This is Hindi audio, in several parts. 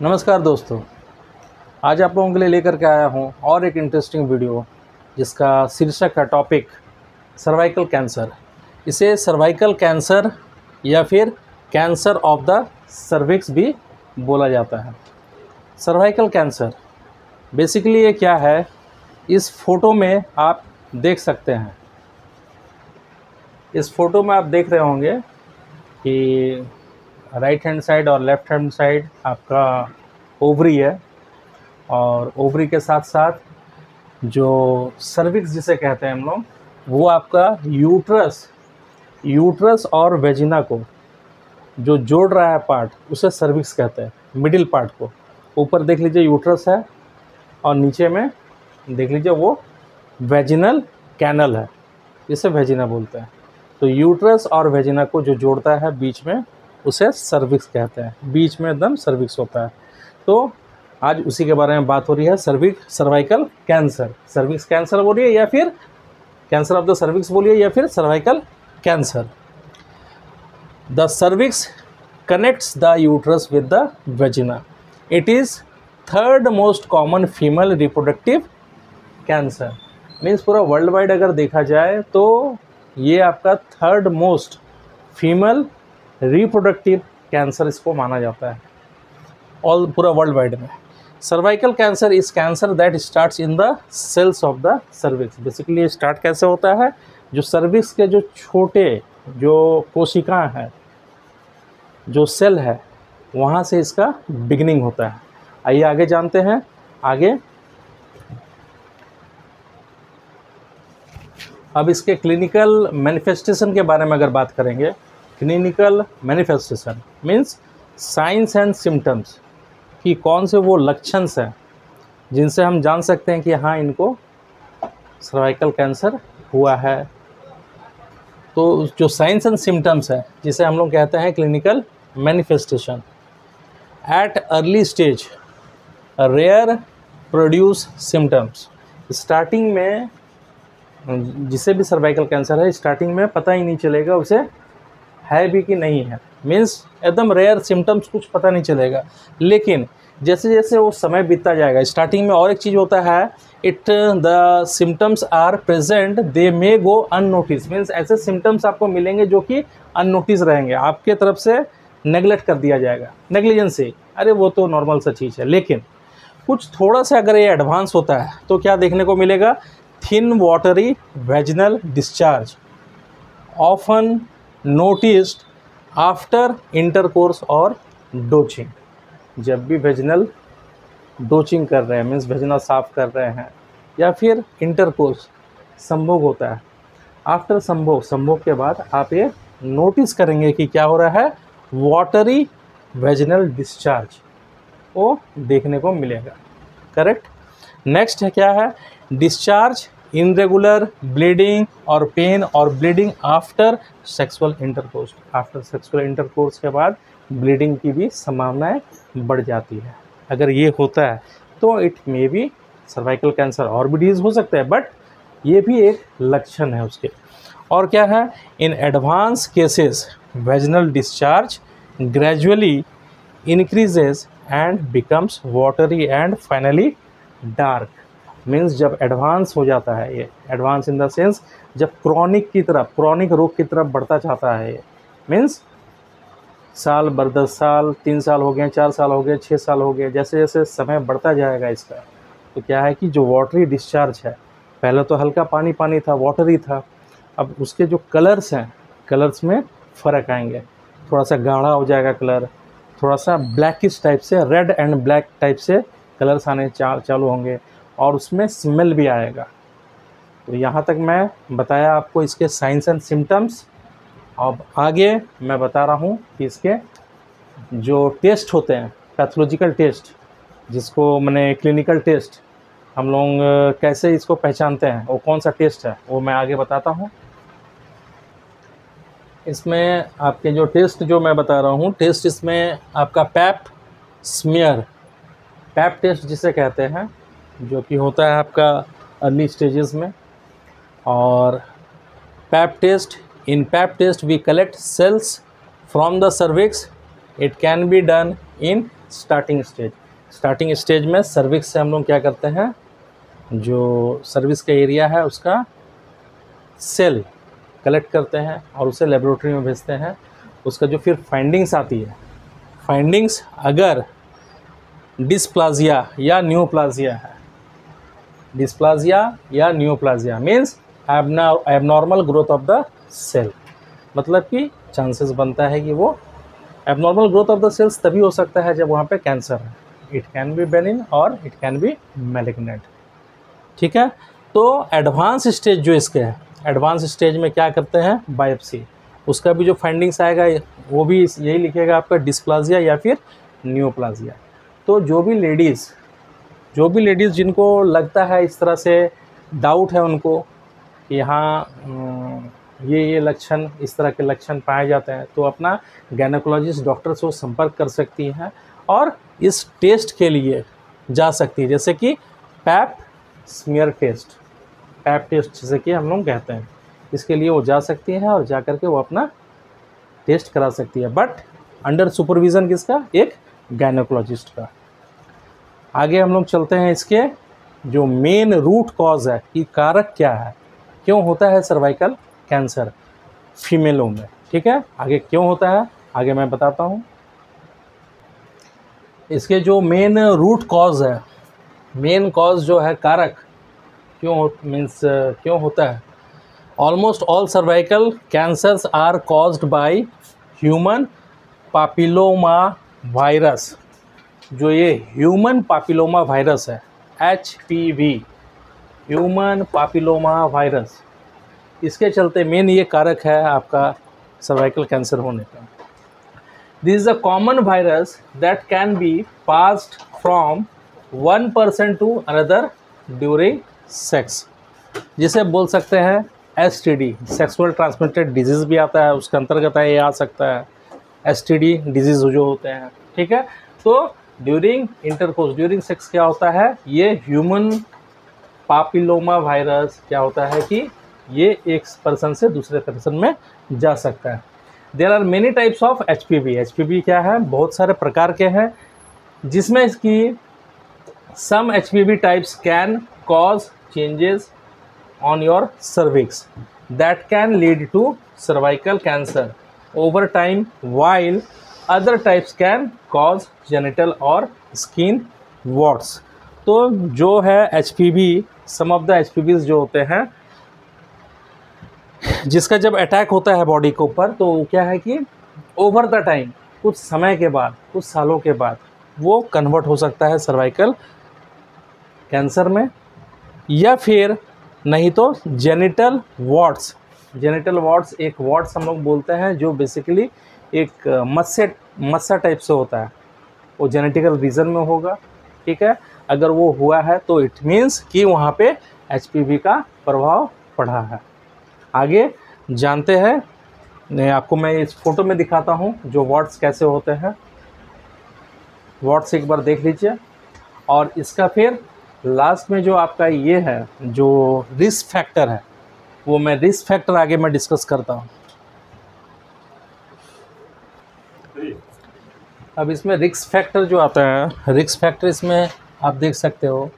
नमस्कार दोस्तों, आज आप लोगों के लिए लेकर के आया हूं और एक इंटरेस्टिंग वीडियो जिसका शीर्षक है टॉपिक सर्वाइकल कैंसर। इसे सर्वाइकल कैंसर या फिर कैंसर ऑफ द सर्विक्स भी बोला जाता है। सर्वाइकल कैंसर बेसिकली ये क्या है, इस फोटो में आप देख सकते हैं। इस फोटो में आप देख रहे होंगे कि राइट हैंड साइड और लेफ़्ट हैंड साइड आपका ओवरी है, और ओवरी के साथ साथ जो सर्विक्स जिसे कहते हैं हम लोग, वो आपका यूट्रस और वेजिना को जो जोड़ रहा है पार्ट, उसे सर्विक्स कहते हैं। मिडिल पार्ट को ऊपर देख लीजिए यूट्रस है, और नीचे में देख लीजिए वो वेजिनल कैनल है, इसे वेजिना बोलते हैं। तो यूट्रस और वेजिना को जो जोड़ता है बीच में, उसे सर्विक्स कहते हैं। बीच में एकदम सर्विक्स होता है। तो आज उसी के बारे में बात हो रही है, सर्वाइकल कैंसर। सर्विक्स कैंसर बोलिए या फिर कैंसर ऑफ द सर्विक्स बोलिए या फिर cervical cancer. The cervix connects the uterus with the vagina. It is third most common female reproductive cancer. Means पूरा वर्ल्ड वाइड अगर देखा जाए तो ये आपका third most female reproductive cancer इसको माना जाता है ऑल पूरा वर्ल्ड वाइड में। Cervical cancer is cancer that starts in the cells of the cervix. Basically start कैसे होता है, जो सर्विक्स के जो छोटे जो कोशिकाएं हैं, जो सेल है, वहाँ से इसका बिगिनिंग होता है। आइए आगे जानते हैं। आगे अब इसके क्लिनिकल मैनिफेस्टेशन के बारे में अगर बात करेंगे, clinical manifestation means science and symptoms, कि कौन से वो लक्षण हैं जिनसे हम जान सकते हैं कि हाँ इनको सर्वाइकल कैंसर हुआ है। तो जो साइंस एंड सिम्टम्स है, जिसे हम लोग कहते हैं clinical manifestation. At early stage rare produce symptoms. Starting में जिसे भी सर्वाइकल कैंसर है, स्टार्टिंग में पता ही नहीं चलेगा उसे है भी कि नहीं है। मीन्स एकदम रेयर सिम्टम्स, कुछ पता नहीं चलेगा। लेकिन जैसे जैसे वो समय बीतता जाएगा, स्टार्टिंग में और एक चीज़ होता है, the symptoms are present, they may go unnotice. Means ऐसे सिम्टम्स आपको मिलेंगे जो कि अननोटिस रहेंगे, आपके तरफ से नेगलेक्ट कर दिया जाएगा, नेग्लिजेंस से, अरे वो तो नॉर्मल सा चीज़ है। लेकिन कुछ थोड़ा सा अगर ये एडवांस होता है तो क्या देखने को मिलेगा, thin watery vaginal discharge often noticed after intercourse और डोचिंग। जब भी वेजिनल डोचिंग कर रहे हैं, मीन्स वेजिना साफ कर रहे हैं, या फिर इंटरकोर्स संभोग होता है, आफ्टर संभोग के बाद आप ये नोटिस करेंगे कि क्या हो रहा है, वाटरी वेजिनल डिस्चार्ज वो देखने को मिलेगा। करेक्ट। नेक्स्ट है क्या है, डिस्चार्ज इनरेगुलर ब्लीडिंग और पेन और bleeding after sexual intercourse. After sexual intercourse के बाद ब्लीडिंग की भी संभावनाएं बढ़ जाती है। अगर ये होता है तो it may be cervical cancer, और भी डिजीज हो सकता है, बट ये भी एक लक्षण है उसके। और क्या है, in advance cases vaginal discharge gradually increases and becomes watery and finally dark. Means जब एडवांस हो जाता है, ये एडवांस इन द सेंस जब क्रॉनिक रोग की तरफ बढ़ता जाता है, ये मीन्स साल भर, 10 साल, 3 साल हो गए, 4 साल हो गए, 6 साल हो गए, जैसे जैसे समय बढ़ता जाएगा इसका, तो क्या है कि जो वाटरी डिस्चार्ज है, पहले तो हल्का पानी पानी था, वाटरी था, अब उसके जो कलर्स हैं, कलर्स में फ़र्क आएंगे, थोड़ा सा गाढ़ा हो जाएगा कलर, थोड़ा सा ब्लैकिश टाइप से, रेड एंड ब्लैक टाइप से कलर्स आने चालू होंगे, और उसमें स्मेल भी आएगा। तो यहाँ तक मैं बताया आपको इसके साइंस एंड सिम्टम्स। अब आगे मैं बता रहा हूँ कि इसके जो टेस्ट होते हैं, पैथोलॉजिकल टेस्ट, जिसको मैंने क्लिनिकल टेस्ट, हम लोग कैसे इसको पहचानते हैं, वो कौन सा टेस्ट है, वो मैं आगे बताता हूँ। इसमें आपके जो टेस्ट जो मैं बता रहा हूँ, टेस्ट इसमें आपका पैप स्मीयर, पैप टेस्ट जिसे कहते हैं, जो कि होता है आपका अर्ली स्टेजेस में। और pap test, in pap test we collect cells from the cervix. It can be done in starting stage. Starting stage में सर्विक्स से हम लोग क्या करते हैं, जो सर्विस का एरिया है उसका सेल कलेक्ट करते हैं और उसे लेबोरेटरी में भेजते हैं। उसका जो फिर फाइंडिंग्स आती है, फाइंडिंग्स अगर डिस्प्लाजिया या न्यूप्लाजिया है, डिस्प्लाजिया या neoplasia means abnormal growth of the cell, मतलब कि चांसेस बनता है कि वो abnormal growth of the cells तभी हो सकता है जब वहाँ पे कैंसर है। इट कैन बी बेनिन और इट कैन बी मैलिग्नेंट। ठीक है, तो एडवांस स्टेज जो इसके है, एडवांस स्टेज में क्या करते हैं, बायोप्सी। उसका भी जो फाइंडिंग्स आएगा वो भी यही लिखेगा आपका डिस्प्लाजिया या फिर न्यूप्लाजिया। तो जो भी लेडीज़ जिनको लगता है इस तरह से डाउट है उनको कि हाँ ये लक्षण, इस तरह के लक्षण पाए जाते हैं, तो अपना गायनेकोलॉजिस्ट डॉक्टर से वो संपर्क कर सकती हैं और इस टेस्ट के लिए जा सकती है, जैसे कि pap smear test, pap test जैसे कि हम लोग कहते हैं, इसके लिए वो जा सकती है और जा करके वो अपना टेस्ट करा सकती है, बट अंडर सुपरविज़न किसका, एक गायनेकोलॉजिस्ट का। आगे हम लोग चलते हैं, इसके जो मेन रूट कॉज है कि कारक क्या है, क्यों होता है सर्वाइकल कैंसर फीमेलों में। ठीक है, आगे क्यों होता है आगे मैं बताता हूँ। इसके जो मेन रूट कॉज है, मेन कॉज जो है कारक क्यों होता है, almost all cervical cancers are caused by human papilloma virus. जो ये ह्यूमन पापिलोमा वायरस है, HPV, ह्यूमन पापिलोमा वायरस, इसके चलते मेन ये कारक है आपका सर्वाइकल कैंसर होने का। This is a common virus that can be passed from one person to another during sex, जिसे बोल सकते हैं STD, सेक्सुअल ट्रांसमिटेड डिजीज़ भी आता है, उसके अंतर्गत ये आ सकता है STD डिजीज़ जो होते हैं। ठीक है, तो ड्यूरिंग इंटरकोर्स, ड्यूरिंग सेक्स क्या होता है, ये ह्यूमन पापिलोमा वायरस क्या होता है कि ये एक पर्सन से दूसरे पर्सन में जा सकता है। There are many types of HPV। HPV क्या है, बहुत सारे प्रकार के हैं, जिसमें इसकी some HPV types can cause changes on your cervix that can lead to cervical cancer over time, while other types can cause genital और स्किन वॉट्स। तो जो है HPV, some of the HPVs जो होते हैं, जिसका जब अटैक होता है बॉडी के ऊपर, तो क्या है कि ओवर द टाइम, कुछ समय के बाद, कुछ सालों के बाद वो कन्वर्ट हो सकता है सर्वाइकल कैंसर में, या फिर नहीं तो जेनिटल वॉट्स। जेनिटल वॉट्स एक वॉट्स हम लोग बोलते हैं जो बेसिकली एक मस्सा टाइप से होता है, वो जेनेटिकल रीजन में होगा। ठीक है, अगर वो हुआ है तो इट मीन्स कि वहाँ पे HPV का प्रभाव पड़ा है। आगे जानते हैं, आपको मैं इस फोटो में दिखाता हूँ जो वॉट्स कैसे होते हैं। वॉट्स एक बार देख लीजिए, और इसका फिर लास्ट में जो आपका ये है जो रिस्क फैक्टर है, वो मैं रिस्क फैक्टर आगे मैं डिस्कस करता हूँ। अब इसमें रिस्क फैक्टर जो आता है, रिस्क फैक्टर इसमें आप देख सकते हो,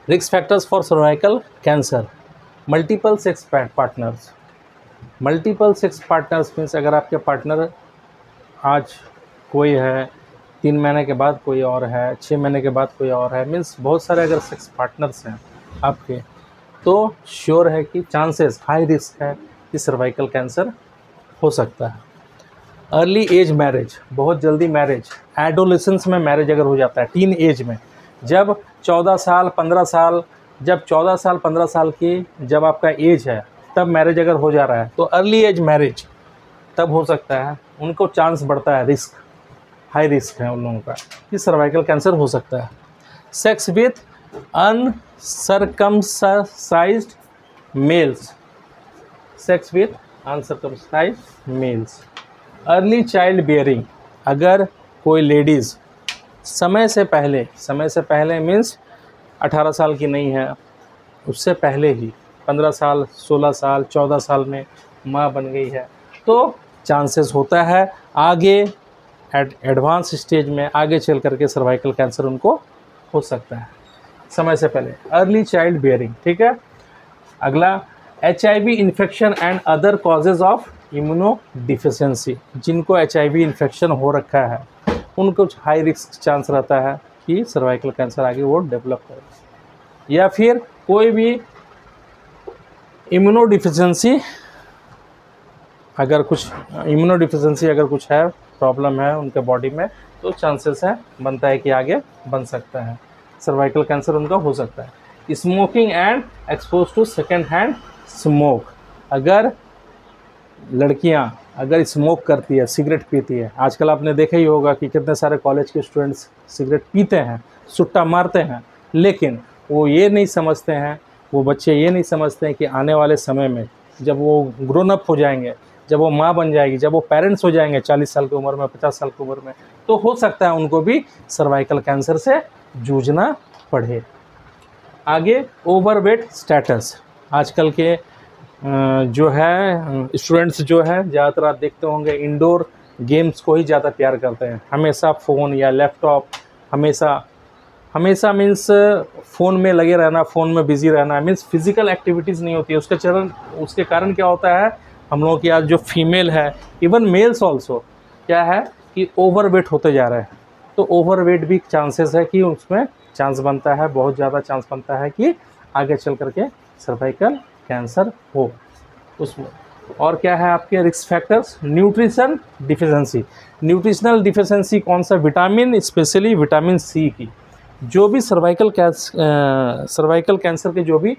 risk factors for cervical cancer, multiple sex partners. Multiple sex partners means अगर आपके पार्टनर आज कोई है, 3 महीने के बाद कोई और है, 6 महीने के बाद कोई और है, मीन्स बहुत सारे अगर सेक्स पार्टनर्स हैं आपके, तो श्योर है कि चांसेस हाई रिस्क है कि सर्वाइकल कैंसर हो सकता है। अर्ली एज मैरिज, बहुत जल्दी मैरिज, एडोलेसेंस में मैरिज अगर हो जाता है, टीन एज में, जब 14 साल 15 साल, जब 14 साल 15 साल की जब आपका एज है तब मैरिज अगर हो जा रहा है, तो अर्ली एज मैरिज तब हो सकता है, उनको चांस बढ़ता है, रिस्क हाई रिस्क है उन लोगों का कि सर्वाइकल कैंसर हो सकता है। Sex with uncircumcised males, sex with uncircumcised males. Early child bearing, अगर कोई लेडीज़ समय से पहले मीन्स 18 साल की नहीं है, उससे पहले ही 15 साल 16 साल 14 साल में माँ बन गई है, तो चांसेस होता है आगे एडवांस स्टेज में आगे चल करके सर्वाइकल कैंसर उनको हो सकता है समय से पहले। अर्ली चाइल्ड बियरिंग, ठीक है। अगला HIV infection and other causes of immuno deficiency, जिनको HIV इन्फेक्शन हो रखा है उनको हाई रिस्क चांस रहता है कि सर्वाइकल कैंसर आगे वो डेवलप करे। या फिर कोई भी इम्यूनो डिफिशियंसी अगर कुछ है, प्रॉब्लम है उनके बॉडी में, तो चांसेस है बनता है कि आगे बन सकता है, सर्वाइकल कैंसर उनका हो सकता है। Smoking and expose to second hand smoke, अगर लड़कियां अगर स्मोक करती है, सिगरेट पीती है, आजकल आपने देखा ही होगा कि कितने सारे कॉलेज के स्टूडेंट्स सिगरेट पीते हैं, सुट्टा मारते हैं, लेकिन वो ये नहीं समझते हैं, वो बच्चे ये नहीं समझते हैं कि आने वाले समय में जब वो ग्रोन अप हो जाएंगे, जब वो माँ बन जाएगी, जब वो पेरेंट्स हो जाएंगे 40 साल की उम्र में, 50 साल की उम्र में, तो हो सकता है उनको भी सर्वाइकल कैंसर से जूझना पड़े। आगे ओवरवेट स्टेटस, आजकल के जो है स्टूडेंट्स जो है ज़्यादातर आप देखते होंगे इंडोर गेम्स को ही ज़्यादा प्यार करते हैं, हमेशा फ़ोन या लैपटॉप, हमेशा मीन्स फ़ोन में लगे रहना, फ़ोन में बिज़ी रहना, मीन्स फिज़िकल एक्टिविटीज़ नहीं होती है। उसके कारण क्या होता है, हम लोगों की आज जो फीमेल है, इवन मेल्स ऑल्सो, क्या है कि ओवरवेट होते जा रहे हैं। तो ओवरवेट भी चांसेस है कि उसमें चांस बनता है, बहुत ज़्यादा चांस बनता है कि आगे चल करके सर्वाइकल कैंसर हो उसमें। और क्या है आपके risk factors, nutrition deficiency. Nutritional deficiency कौन सा, विटामिन, स्पेशली विटामिन सी की। जो भी सर्वाइकल कैंसर के जो भी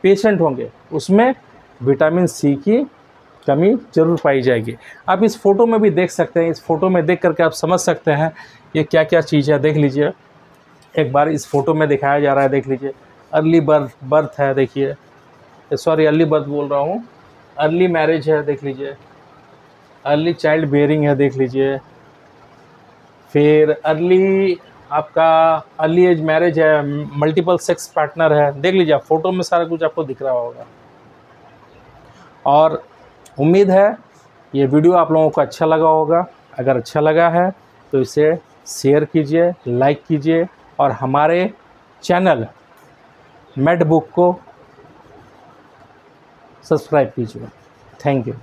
पेशेंट होंगे उसमें विटामिन सी की कमी जरूर पाई जाएगी। आप इस फोटो में भी देख सकते हैं, इस फोटो में देख करके आप समझ सकते हैं ये क्या क्या चीज़ है। देख लीजिए, एक बार इस फोटो में दिखाया जा रहा है, देख लीजिए, अर्ली बर्थ है, देखिए, सॉरी अर्ली बर्थ बोल रहा हूँ, अर्ली मैरिज है, देख लीजिए, अर्ली चाइल्ड बेयरिंग है, देख लीजिए, फिर अर्ली एज मैरिज है, मल्टीपल सेक्स पार्टनर है, देख लीजिए आप फोटो में सारा कुछ आपको दिख रहा होगा। और उम्मीद है ये वीडियो आप लोगों को अच्छा लगा होगा। अगर अच्छा लगा है तो इसे शेयर कीजिए, लाइक कीजिए और हमारे चैनल मेड बुक को सब्सक्राइब कीजिए। Thank you.